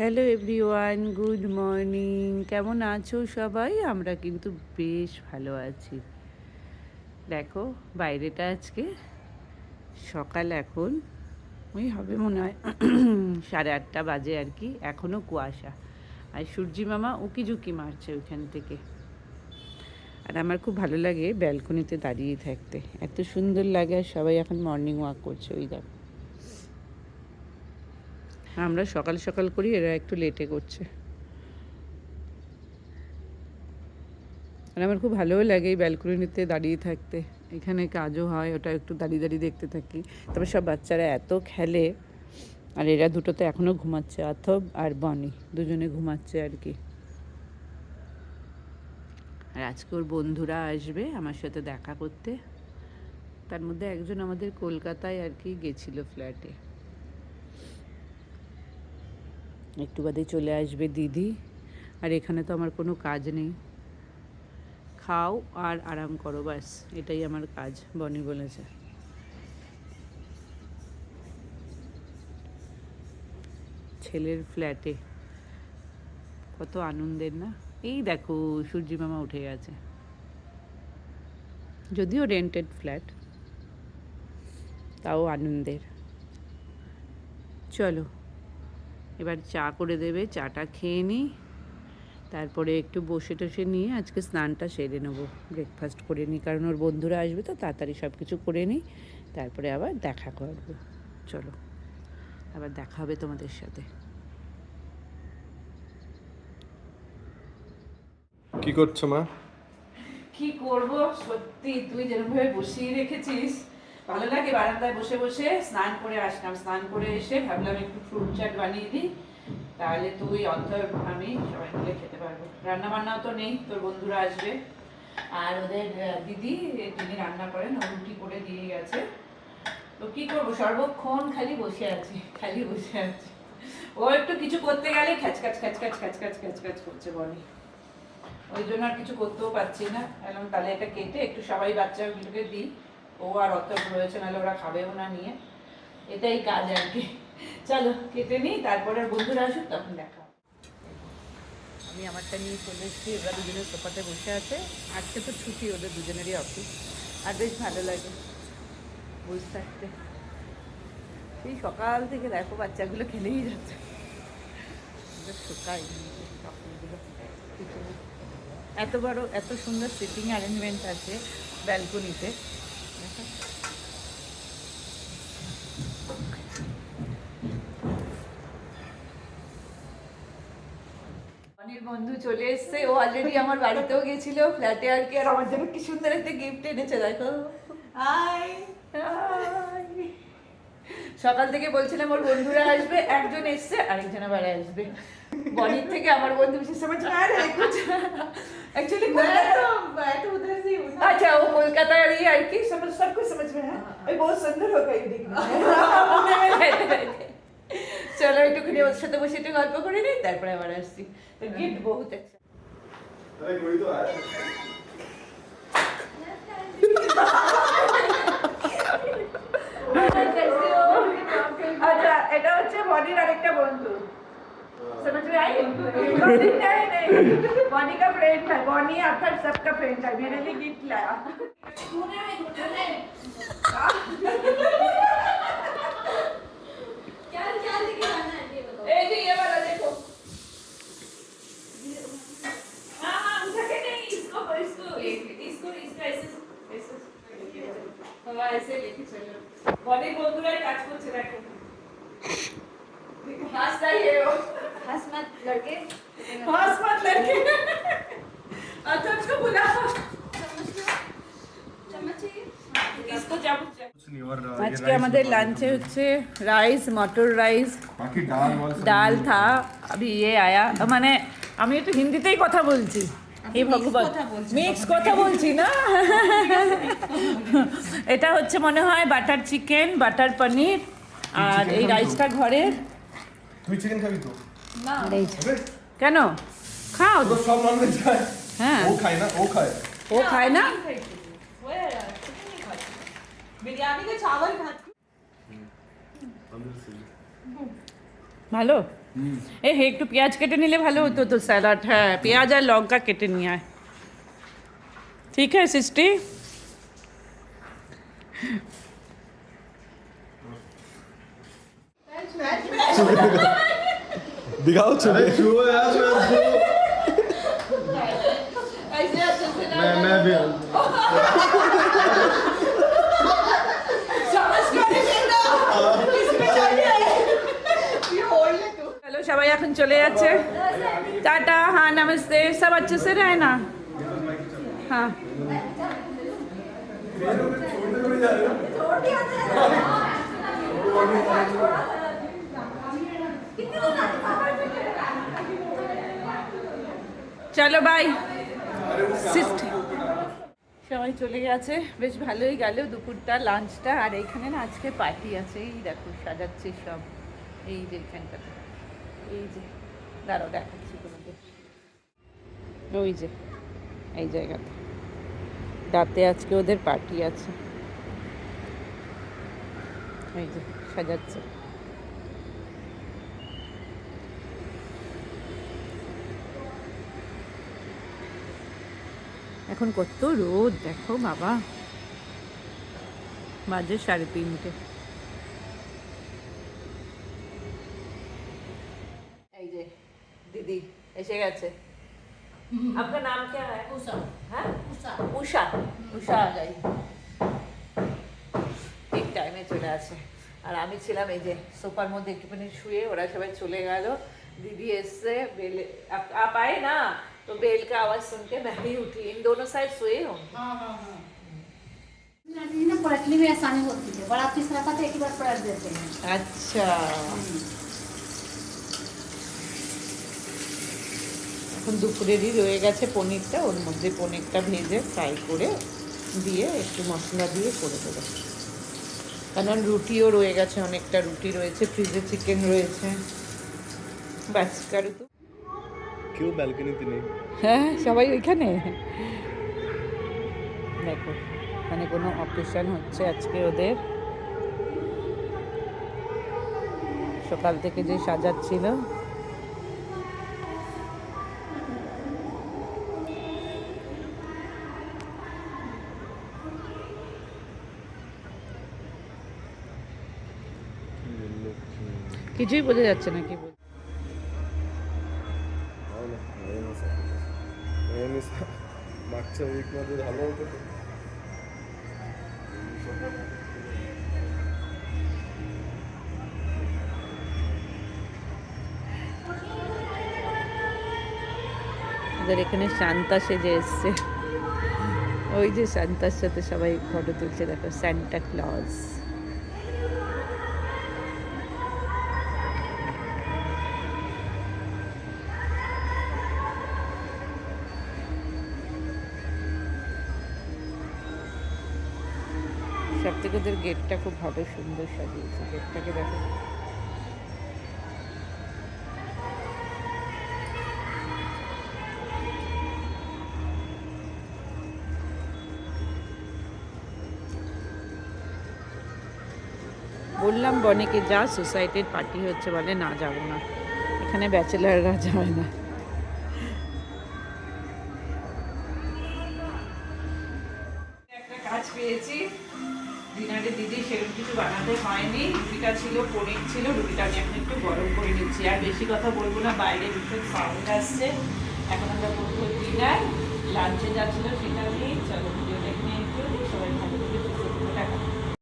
Hello everyone, good morning. কেমন আছো সবাই? আমরা কিন্তু বেশ ভালো আছি। দেখো বাইরেটা আজকে সকাল, এখন ওই হবে মনে হয় 8:30 বাজে আর কি। এখনও কুয়াশা, আর সূর্যি মামা উকিঝুঁকি মারছে ওইখান থেকে। আর আমার খুব ভালো লাগে ব্যালকনিতে দাঁড়িয়ে থাকতে, এত সুন্দর লাগে। আর সবাই এখন মর্নিং ওয়াক করছে, ওই দেখো। আমরা সকাল সকাল করি, এরা একটু লেটে করছে। আর আমার খুব ভালোও লাগে এই ব্যালকনিতে দাঁড়িয়ে থাকতে। এখানে কাজও হয়, ওটা একটু দাঁড়িয়ে দাঁড়িয়ে দেখতে থাকি। তবে সব বাচ্চারা এত খেলে, আর এরা দুটো তো এখনও ঘুমাচ্ছে, অথব আর বনি দুজনে ঘুমাচ্ছে আর কি। আর আজকে ওর বন্ধুরা আসবে আমার সাথে দেখা করতে। তার মধ্যে একজন আমাদের কলকাতায় আর কি গেছিলো ফ্ল্যাটে, একটু বাদে চলে আসবে দিদি। আর এখানে তো আমার কোনো কাজ নেই, খাও আর আরাম করো, ব্যাস এটাই আমার কাজ, বনি বলেছে। ছেলের ফ্ল্যাটে কত আনন্দের না। এই দেখো সূর্যি মামা উঠে গেছে, যদিও রেন্টেড ফ্ল্যাট, তাও আনন্দের। চলো এবার চা করে দেবে, চাটা খেয়ে নিই, তারপরে একটু বসে টসে নিয়ে আজকে স্নানটা সেরে নেবো, ব্রেকফাস্ট করে নিই, কারণ ওর বন্ধুরা আসবে তো তাড়াতাড়ি সব কিছু করে নিই, তারপরে আবার দেখা করবো। চলো আবার দেখা হবে তোমাদের সাথে। কি করছো মা? কি করব, সত্যি তুই যেরকমভাবে বসিয়ে রেখেছিস, ভালো লাগে বারান্দায় বসে বসে। স্নান করে আসলাম, স্নান করে এসে ভাবলাম একটু ফ্রুট চাট বানিয়ে দিই, তাহলে তুই অন্তর আমি সবাই মিলে খেতে পারবো। রান্না বান্নাও তো নেই, তোর বন্ধুরা আসবে, আর ওদের দিদি যিনি রান্না করেন ও রুটি করে দিয়ে গেছে। তো কি করবো, সর্বক্ষণ খালি বসে আছি, খালি বসে আছি। ও একটু কিছু করতে গেলে খ্যাচখ্যাচ খ্যাচখ্যাচ খ্যাচখ্যাচ খ্যাচখ্যাচ করছে বলে, ওই জন্য আর কিছু করতেও পারছি না। এলাম তাহলে এটা কেটে একটু সবাই বাচ্চাগুলোকে দিই, ও আর অত রয়েছে, নাহলে ওরা খাবেও না নিয়ে, এটাই কাজ আর কি। চলো কেটে নিই, তারপরে বন্ধুরা আসুক তখন দেখা। আমি আমারটা নিয়ে চলে এসেছি, ওরা দুজনের সোফাতে বসে আছে। আজকে তো ছুটি ওদের দুজনেরই অফিস, আর বেশ ভালো লাগে বসে থাকতে। সেই সকাল থেকে দেখো বাচ্চাগুলো খেলেই যাচ্ছে, শোকায় চকলেটগুলো। এত বড় এত সুন্দর সিটিং অ্যারেঞ্জমেন্ট আছে ব্যালকনিতে। অনির বন্ধু চলে এসছে, ও অলরেডি আমার বাড়িতেও গেছিল ফ্ল্যাটে আর কি, আর আমার জন্য কি সুন্দর একটা গিফট এনেছে দেখো। High high. সকাল থেকে বলছিলাম ওর বন্ধুরা আসবে, একজন এসছে আরেকজন আবার আসবে। বনির থেকে আমার বন্ধু বিশেষ समझ में आ रहा है कुछ एक्चुअली अच्छा वो कोलकाता रही है कि समझ सब कुछ समझ में है भाई, बहुत सुंदर हो गई दिखने में। চলো একটুখানি ওর সাথে বসে একটু গল্প করে নিই, তারপরে আবার আসছি। তো গিফট বহুত আচ্ছা। अरे कोई तो आया। আচ্ছা এটা হচ্ছে বনির আরেকটা বন্ধু, समझ में आई? नहीं बॉनी का फ्रेंड है, बॉनी अर्थात सबका फ्रेंड है, मेरे लिए गिफ्ट लाया। क्या क्या लेके जाना है ये बताओ। ए जी ये वाला देखो। हाँ हाँ उठा के नहीं, इसको इसको इसको इसका ऐसे ऐसे हाँ ऐसे लेके चलो। बॉनी বন্ধুরা কাজ করছে দেখো, हंसता ही है वो। हंस मत लड़के। हंस मत लड़के। अच्छा उसको बुलाओ, चम्मच चाहिए? इसको चाबुक चाहिए। कुछ नहीं और আজকে আমাদের লাঞ্চে হচ্ছে রাইস, মটর রাইস, बाकी दाल वाल सब ডাল থা। अभी ये आया, মানে আমি একটু হিন্দিতেই কথা বলছি, এই ভগবান মিক্স কথা বলছি না। এটা হচ্ছে মনে হয় বাটার চিকেন, বাটার পনির, আর এই রাইসটা ঘরের। তুই চিকেন খাবি তো? ना হবে? কেন খাও? তো সব ননভেজ খায়। হ্যাঁ ও খায় না, ও খায়। ও খায় না, वो यार चिकन नहीं खाती, बिरयानी का चावल खाती। ভালো। এ হে একটু পেঁয়াজ কেটে নিলে ভালো হতো তো স্যালাড, হ্যাঁ পেঁয়াজ আর লঙ্কা কেটে নিয়ে আয়। ঠিক আছে সৃষ্টি। दिखाओ अरे छुओ यार छुओ मैं भी হ্যালো, সবাই এখন চলে যাচ্ছে, টাটা, হ্যাঁ নমস্তে, সব अच्छे से रहना, हाँ চলো বাই। সবাই চলে গেছে, বেশ ভালোই গেল দুপুরটা, লাঞ্চটা। আর এইখানে না আজকে পার্টি আছে, এই দেখো সাজাচ্ছে সব, এই যে এখানটাতে, এই যে দাঁড়াও দেখাচ্ছি তোমাকে, ওই যে এই জায়গাতে, রাতে আজকে ওদের পার্টি আছে, এই যে সাজাচ্ছে। এখন কত রোদ দেখো বাবা, বাজে 3:30। এই যে দিদি এসে গেছে। আপনার নাম क्या है? उषा। हाँ उषा उषा उषा आ गई, ঠিক টাইমে চলে আসে। আর আমি ছিলাম এই যে সোফার মধ্যে একটুখানি শুয়ে, ওরা সবাই চলে গেল। दीदी ऐसे बेल आप आए ना तो बेल का आवाज सुन के मैं ही उठी, इन दोनों साइड सोए होंगे। ना पलटने में आसानी होती है, बड़ा पीस रहता तो एक ही बार पलट देते हैं। আচ্ছা, এখন দুপুরেরই রয়ে গেছে পনিরটা, ওর মধ্যে পনিরটা ভেজে ফ্রাই করে দিয়ে একটু মশলা দিয়ে করে দেবো। কারণ রুটিও রয়ে গেছে, অনেকটা রুটি রয়েছে, ফ্রিজে চিকেন রয়েছে, ব্যাস কারু তো। क्यों बैल्कनी थी नहीं? হ্যাঁ সবাই ওইখানে দেখো, মানে কোনো অকেশন হচ্ছে আজকে ওদের, সকাল থেকে যে সাজাচ্ছিল। কিছুই বোঝা যাচ্ছে না কি বল। मागच्या वीक मध्ये झालं होतं ते. ওদের এখানে শান্তা সেজে এসছে, ওই যে শান্তার সাথে সবাই ফটো তুলছে, দেখো স্যান্টা ক্লজ। সব থেকে ওদের গেটটা খুব ভালো সুন্দর সাজিয়েছে, গেটটাকে দেখো। বললাম বনেকে যা, সোসাইটির পার্টি হচ্ছে, বলে না যাবো না, এখানে ব্যাচেলাররা যায় না। একটা কাজ পেয়েছি, ডিনারে দিদি সেরকম কিছু বানাতে হয়নি, রুটিটা ছিল, পনির ছিল, রুটিটা আমি এখন একটু গরম করে নিচ্ছি। আর বেশি কথা বলবো না, বাইরে ভীষণ সাউন্ড আসছে। এখন আমরা করবো ডিনার, লাঞ্চে যা ছিল সেটা নিয়ে। চলো ভিডিওটা এখানে এন্ড করে দিই, সবাই ভালো থেকে সুস্থ থেকে টাকা।